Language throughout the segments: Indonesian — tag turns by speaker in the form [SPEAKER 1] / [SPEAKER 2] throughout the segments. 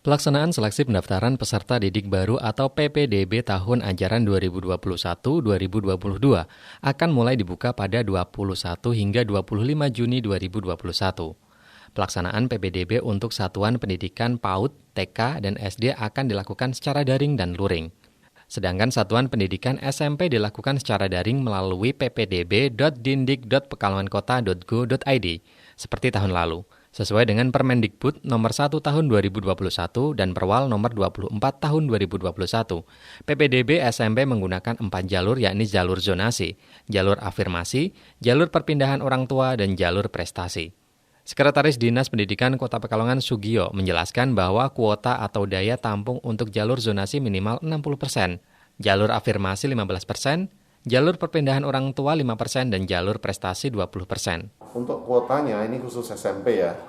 [SPEAKER 1] Pelaksanaan seleksi pendaftaran peserta didik baru atau PPDB tahun ajaran 2021-2022 akan mulai dibuka pada 21 hingga 25 Juni 2021. Pelaksanaan PPDB untuk satuan pendidikan PAUD, TK, dan SD akan dilakukan secara daring dan luring. Sedangkan satuan pendidikan SMP dilakukan secara daring melalui ppdb.dindik.pekalongankota.go.id seperti tahun lalu, sesuai dengan Permendikbud nomor 1 tahun 2021 dan Perwal nomor 24 tahun 2021. PPDB SMP menggunakan 4 jalur, yakni jalur zonasi, jalur afirmasi, jalur perpindahan orang tua, dan jalur prestasi. Sekretaris Dinas Pendidikan Kota Pekalongan Sugio menjelaskan bahwa kuota atau daya tampung untuk jalur zonasi minimal 60%, jalur afirmasi 15%, jalur perpindahan orang tua 5%, dan jalur prestasi 20%.
[SPEAKER 2] Untuk kuotanya, ini khusus SMP ya.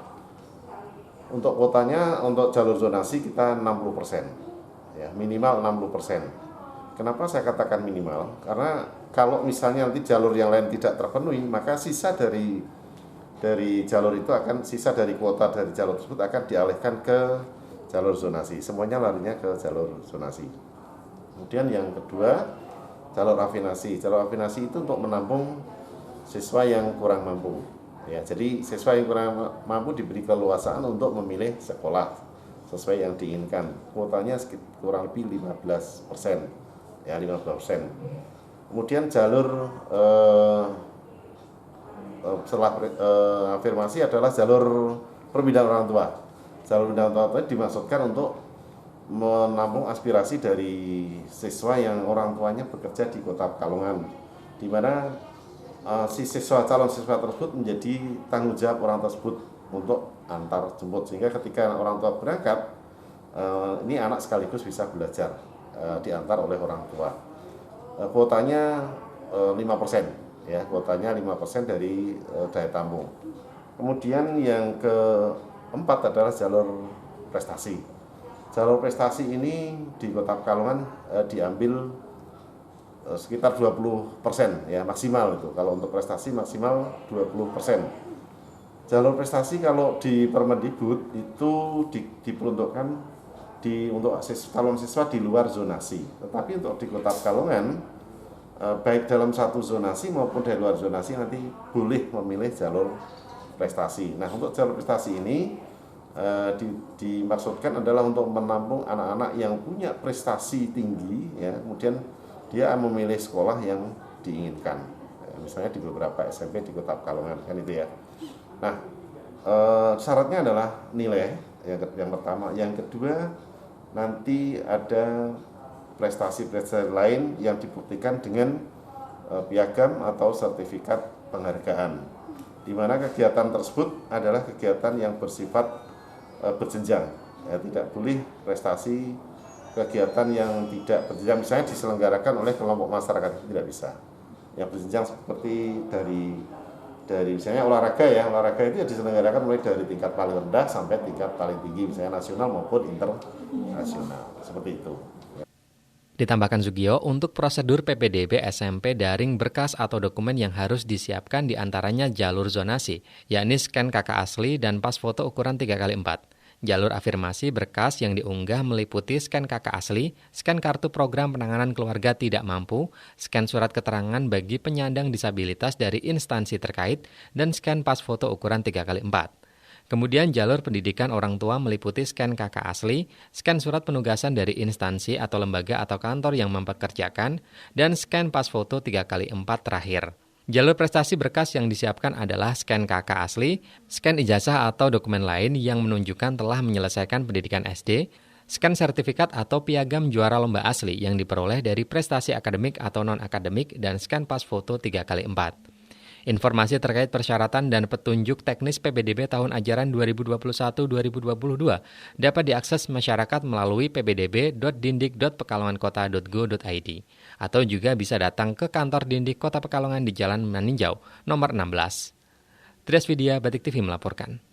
[SPEAKER 2] Untuk kuotanya, untuk jalur zonasi kita 60%, ya, minimal 60%. Kenapa saya katakan minimal? Karena kalau misalnya nanti jalur yang lain tidak terpenuhi, maka sisa dari jalur itu sisa dari kuota dari jalur tersebut akan dialihkan ke jalur zonasi. Semuanya larinya ke jalur zonasi. Kemudian yang kedua, jalur afinasi. Jalur afinasi itu untuk menampung siswa yang kurang mampu. Ya, jadi siswa yang kurang mampu diberi keleluasaan untuk memilih sekolah sesuai yang diinginkan. Kuotanya kurang lebih 15%. Ya, 15%. Kemudian jalur setelah afirmasi adalah jalur perpindahan orang tua. Jalur perpindahan orang tua dimaksudkan untuk menampung aspirasi dari siswa yang orang tuanya bekerja di Kota Pekalongan, di mana si calon siswa tersebut menjadi tanggung jawab orang tersebut untuk antar jemput, sehingga ketika orang tua berangkat, ini anak sekaligus bisa belajar diantar oleh orang tua. Kuotanya 5%. Ya, kuotanya 5% dari daya tampung. Kemudian yang keempat adalah jalur prestasi. Jalur prestasi ini di Kota Pekalongan diambil sekitar 20%, ya, maksimal itu. Kalau untuk prestasi maksimal 20%. Jalur prestasi kalau di Permendikbud itu diperuntukkan untuk calon siswa di luar zonasi. Tetapi untuk di Kota Pekalongan, baik dalam satu zonasi maupun dari luar zonasi nanti boleh memilih jalur prestasi. Nah, untuk jalur prestasi ini dimaksudkan adalah untuk menampung anak-anak yang punya prestasi tinggi, ya, kemudian dia memilih sekolah yang diinginkan. Misalnya di beberapa SMP di Kota Pekalongan, kan itu ya. Nah, syaratnya adalah nilai yang pertama, yang kedua nanti ada prestasi-prestasi lain yang dibuktikan dengan piagam atau sertifikat penghargaan, di mana kegiatan tersebut adalah kegiatan yang bersifat berjenjang, ya, tidak boleh prestasi kegiatan yang tidak berjenjang, misalnya diselenggarakan oleh kelompok masyarakat, tidak bisa. Yang berjenjang seperti dari misalnya olahraga itu diselenggarakan mulai dari tingkat paling rendah sampai tingkat paling tinggi, misalnya nasional maupun internasional, seperti itu.
[SPEAKER 1] Ditambahkan Sugio, untuk prosedur PPDB SMP daring berkas atau dokumen yang harus disiapkan diantaranya jalur zonasi, yakni scan KK asli dan pas foto ukuran 3x4. Jalur afirmasi berkas yang diunggah meliputi scan KK asli, scan kartu program penanganan keluarga tidak mampu, scan surat keterangan bagi penyandang disabilitas dari instansi terkait, dan scan pas foto ukuran 3x4. Kemudian jalur pendidikan orang tua meliputi scan KK asli, scan surat penugasan dari instansi atau lembaga atau kantor yang mempekerjakan, dan scan pas foto 3x4 terakhir. Jalur prestasi berkas yang disiapkan adalah scan KK asli, scan ijazah atau dokumen lain yang menunjukkan telah menyelesaikan pendidikan SD, scan sertifikat atau piagam juara lomba asli yang diperoleh dari prestasi akademik atau non-akademik, dan scan pas foto 3x4. Informasi terkait persyaratan dan petunjuk teknis PPDB tahun ajaran 2021-2022 dapat diakses masyarakat melalui ppdb.dindik.pekalongankota.go.id atau juga bisa datang ke kantor Dindik Kota Pekalongan di Jalan Maninjau, nomor 16. Trias Vidya, Batik TV melaporkan.